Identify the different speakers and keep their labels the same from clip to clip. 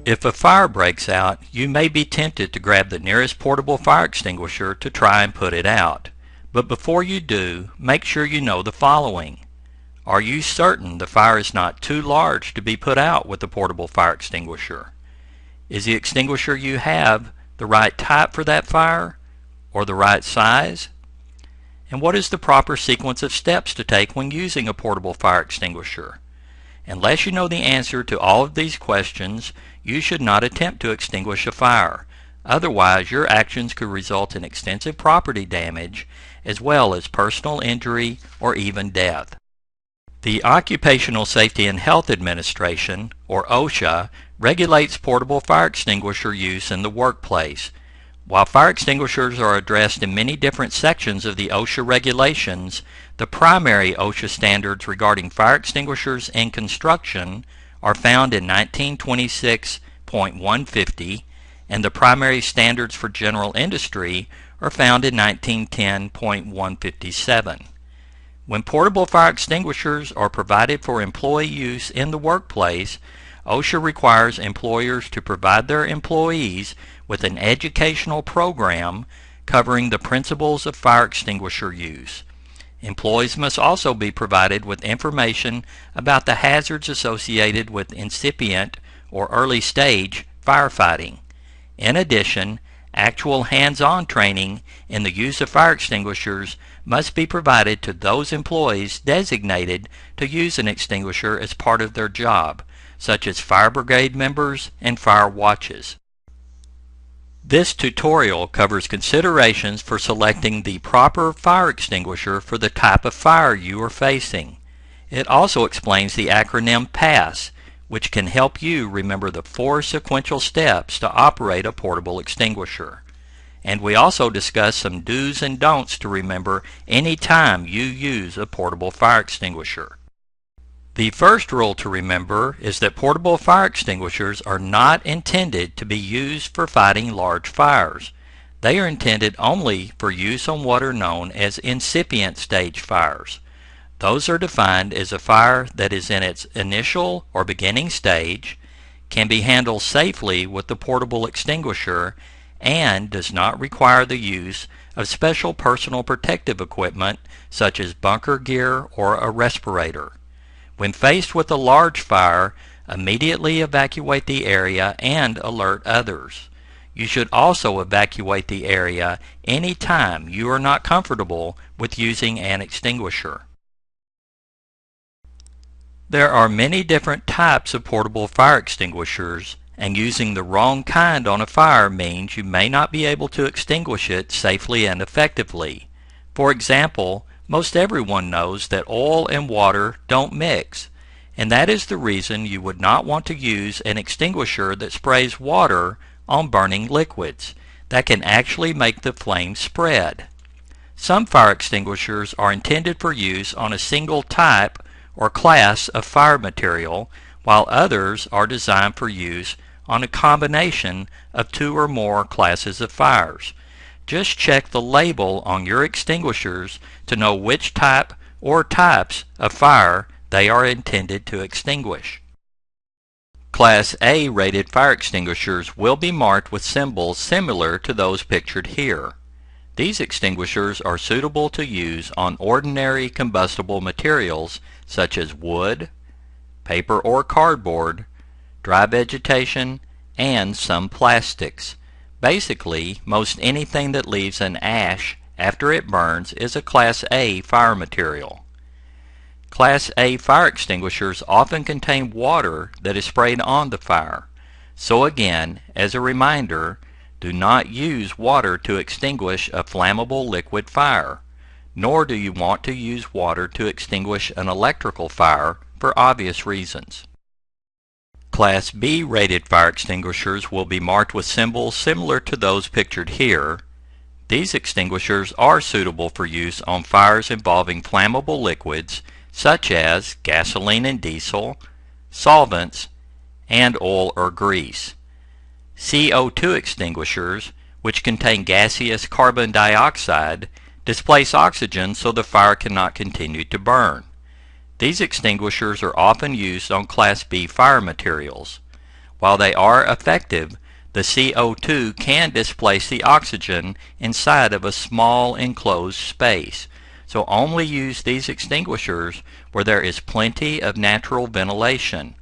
Speaker 1: If a fire breaks out, you may be tempted to grab the nearest portable fire extinguisher to try and put it out. But before you do, make sure you know the following. Are you certain the fire is not too large to be put out with a portable fire extinguisher? Is the extinguisher you have the right type for that fire, or the right size? And what is the proper sequence of steps to take when using a portable fire extinguisher? Unless you know the answer to all of these questions, you should not attempt to extinguish a fire. Otherwise, your actions could result in extensive property damage as well as personal injury or even death. The Occupational Safety and Health Administration, or OSHA, regulates portable fire extinguisher use in the workplace. While fire extinguishers are addressed in many different sections of the OSHA regulations, the primary OSHA standards regarding fire extinguishers in construction are found in 1926.150, and the primary standards for general industry are found in 1910.157. When portable fire extinguishers are provided for employee use in the workplace, OSHA requires employers to provide their employees with an educational program covering the principles of fire extinguisher use. Employees must also be provided with information about the hazards associated with incipient or early stage firefighting. In addition, actual hands-on training in the use of fire extinguishers must be provided to those employees designated to use an extinguisher as part of their job, such as fire brigade members and fire watches. This tutorial covers considerations for selecting the proper fire extinguisher for the type of fire you are facing. It also explains the acronym PASS, which can help you remember the 4 sequential steps to operate a portable extinguisher. And we also discuss some do's and don'ts to remember any time you use a portable fire extinguisher. The first rule to remember is that portable fire extinguishers are not intended to be used for fighting large fires. They are intended only for use on what are known as incipient stage fires. Those are defined as a fire that is in its initial or beginning stage, can be handled safely with the portable extinguisher, and does not require the use of special personal protective equipment such as bunker gear or a respirator. When faced with a large fire, immediately evacuate the area and alert others. You should also evacuate the area any time you are not comfortable with using an extinguisher. There are many different types of portable fire extinguishers, and using the wrong kind on a fire means you may not be able to extinguish it safely and effectively. For example, most everyone knows that oil and water don't mix, and that is the reason you would not want to use an extinguisher that sprays water on burning liquids. That can actually make the flame spread. Some fire extinguishers are intended for use on a single type or class of fire material, while others are designed for use on a combination of 2 or more classes of fires. Just check the label on your extinguishers to know which type or types of fire they are intended to extinguish. Class A rated fire extinguishers will be marked with symbols similar to those pictured here. These extinguishers are suitable to use on ordinary combustible materials such as wood, paper or cardboard, dry vegetation, and some plastics. Basically, most anything that leaves an ash after it burns is a Class A fire material. Class A fire extinguishers often contain water that is sprayed on the fire. So again, as a reminder, do not use water to extinguish a flammable liquid fire, nor do you want to use water to extinguish an electrical fire for obvious reasons. Class B rated fire extinguishers will be marked with symbols similar to those pictured here. These extinguishers are suitable for use on fires involving flammable liquids such as gasoline and diesel, solvents, and oil or grease. CO2 extinguishers, which contain gaseous carbon dioxide, displace oxygen so the fire cannot continue to burn. These extinguishers are often used on Class B fire materials. While they are effective, the CO2 can displace the oxygen inside of a small enclosed space. So only use these extinguishers where there is plenty of natural ventilation.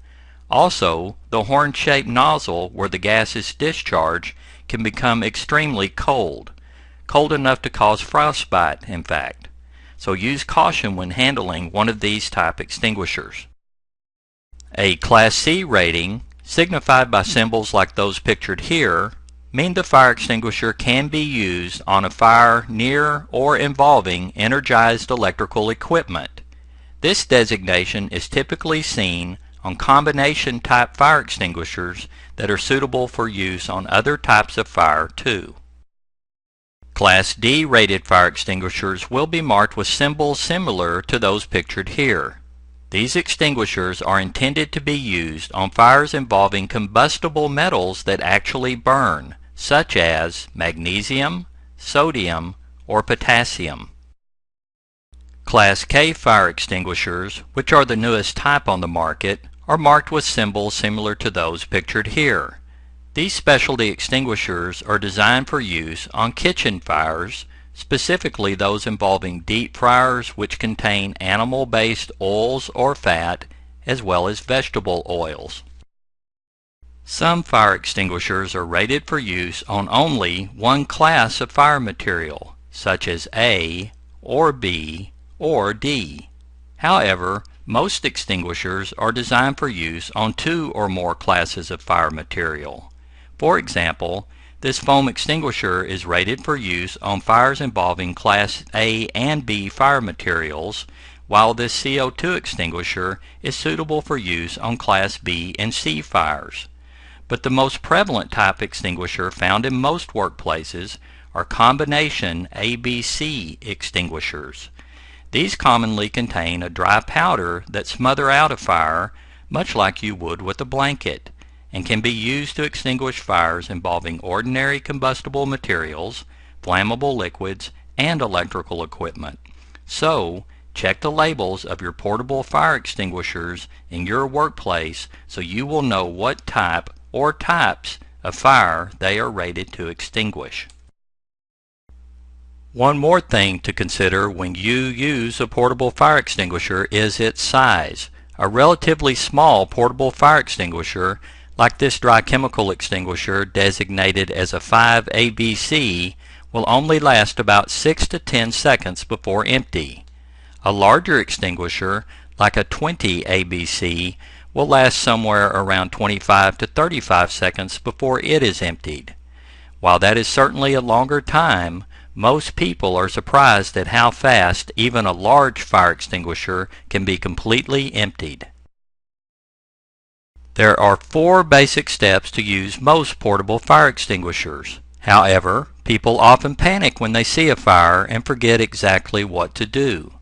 Speaker 1: Also, the horn-shaped nozzle where the gas is discharged can become extremely cold. Cold enough to cause frostbite, in fact. So use caution when handling one of these type extinguishers. A Class C rating, signified by symbols like those pictured here, mean the fire extinguisher can be used on a fire near or involving energized electrical equipment. This designation is typically seen on combination type fire extinguishers that are suitable for use on other types of fire too. Class D rated fire extinguishers will be marked with symbols similar to those pictured here. These extinguishers are intended to be used on fires involving combustible metals that actually burn, such as magnesium, sodium, or potassium. Class K fire extinguishers, which are the newest type on the market, are marked with symbols similar to those pictured here. These specialty extinguishers are designed for use on kitchen fires, specifically those involving deep fryers which contain animal-based oils or fat, as well as vegetable oils. Some fire extinguishers are rated for use on only one class of fire material, such as A, or B, or D. However, most extinguishers are designed for use on two or more classes of fire material. For example, this foam extinguisher is rated for use on fires involving Class A and B fire materials, while this CO2 extinguisher is suitable for use on Class B and C fires. But the most prevalent type extinguisher found in most workplaces are combination ABC extinguishers. These commonly contain a dry powder that smother out a fire much like you would with a blanket, and can be used to extinguish fires involving ordinary combustible materials, flammable liquids, and electrical equipment. So, check the labels of your portable fire extinguishers in your workplace so you will know what type or types of fire they are rated to extinguish. One more thing to consider when you use a portable fire extinguisher is its size. A relatively small portable fire extinguisher, like this dry chemical extinguisher designated as a 5ABC, will only last about 6 to 10 seconds before empty. A larger extinguisher, like a 20ABC, will last somewhere around 25 to 35 seconds before it is emptied. While that is certainly a longer time, most people are surprised at how fast even a large fire extinguisher can be completely emptied. There are 4 basic steps to use most portable fire extinguishers. However, people often panic when they see a fire and forget exactly what to do.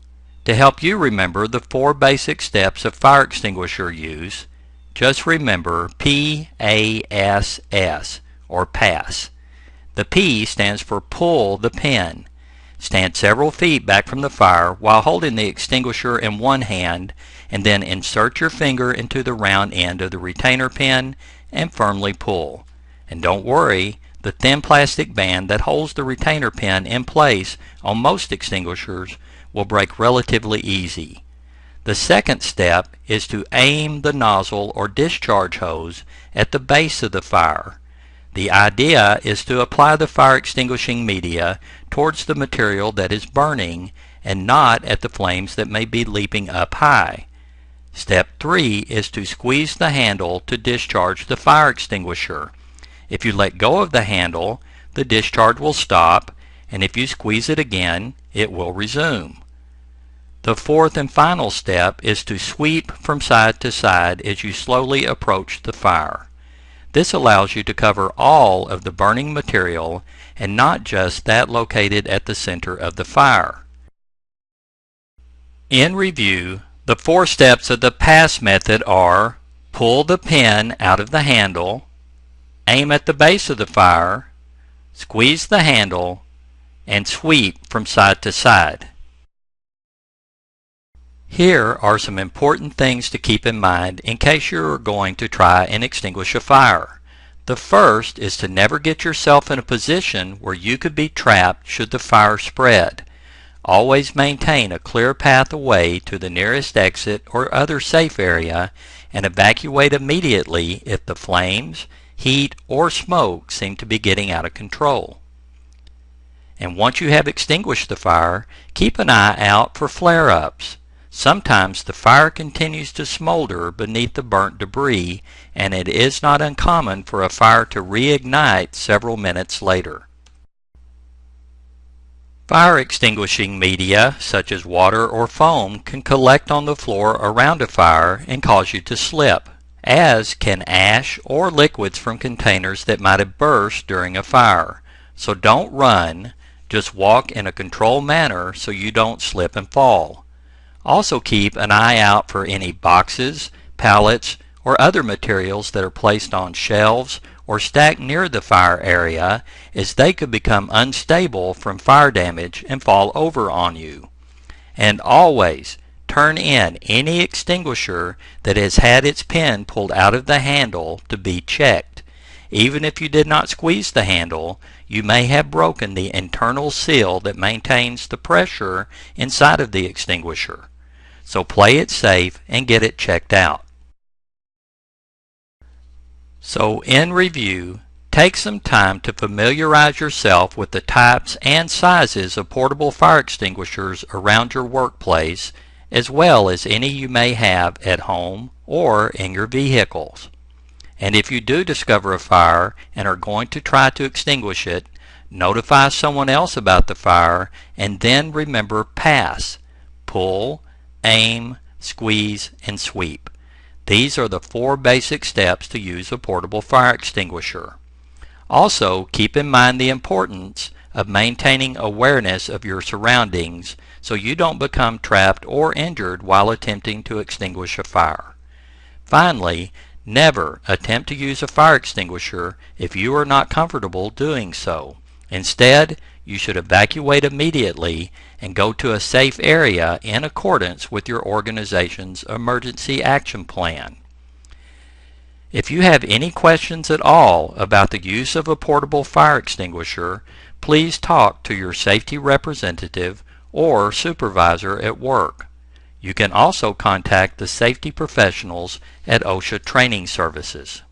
Speaker 1: To help you remember the 4 basic steps of fire extinguisher use, just remember PASS, or PASS. The P stands for pull the pin. Stand several feet back from the fire while holding the extinguisher in one hand, and then insert your finger into the round end of the retainer pin and firmly pull. And don't worry, the thin plastic band that holds the retainer pin in place on most extinguishers will break relatively easy. The second step is to aim the nozzle or discharge hose at the base of the fire. The idea is to apply the fire extinguishing media towards the material that is burning and not at the flames that may be leaping up high. Step 3 is to squeeze the handle to discharge the fire extinguisher. If you let go of the handle, the discharge will stop, and if you squeeze it again, it will resume. The fourth and final step is to sweep from side to side as you slowly approach the fire. This allows you to cover all of the burning material and not just that located at the center of the fire. In review, the 4 steps of the PASS method are: pull the pin out of the handle, aim at the base of the fire, squeeze the handle, and sweep from side to side. Here are some important things to keep in mind in case you are going to try and extinguish a fire. The first is to never get yourself in a position where you could be trapped should the fire spread. Always maintain a clear path away to the nearest exit or other safe area and evacuate immediately if the flames, heat, or smoke seem to be getting out of control. And once you have extinguished the fire, keep an eye out for flare-ups. Sometimes the fire continues to smolder beneath the burnt debris, and it is not uncommon for a fire to reignite several minutes later. Fire extinguishing media, such as water or foam, can collect on the floor around a fire and cause you to slip, as can ash or liquids from containers that might have burst during a fire. So don't run, just walk in a controlled manner so you don't slip and fall. Also keep an eye out for any boxes, pallets, or other materials that are placed on shelves or stacked near the fire area, as they could become unstable from fire damage and fall over on you. And always turn in any extinguisher that has had its pin pulled out of the handle to be checked. Even if you did not squeeze the handle, you may have broken the internal seal that maintains the pressure inside of the extinguisher. So play it safe and get it checked out. So in review, take some time to familiarize yourself with the types and sizes of portable fire extinguishers around your workplace, as well as any you may have at home or in your vehicles. And if you do discover a fire and are going to try to extinguish it, notify someone else about the fire, and then remember PASS: pull, aim, squeeze, and sweep. These are the 4 basic steps to use a portable fire extinguisher. Also, keep in mind the importance of maintaining awareness of your surroundings so you don't become trapped or injured while attempting to extinguish a fire. Finally, never attempt to use a fire extinguisher if you are not comfortable doing so. Instead, you should evacuate immediately and go to a safe area in accordance with your organization's emergency action plan. If you have any questions at all about the use of a portable fire extinguisher, please talk to your safety representative or supervisor at work. You can also contact the safety professionals at OSHA Training Services.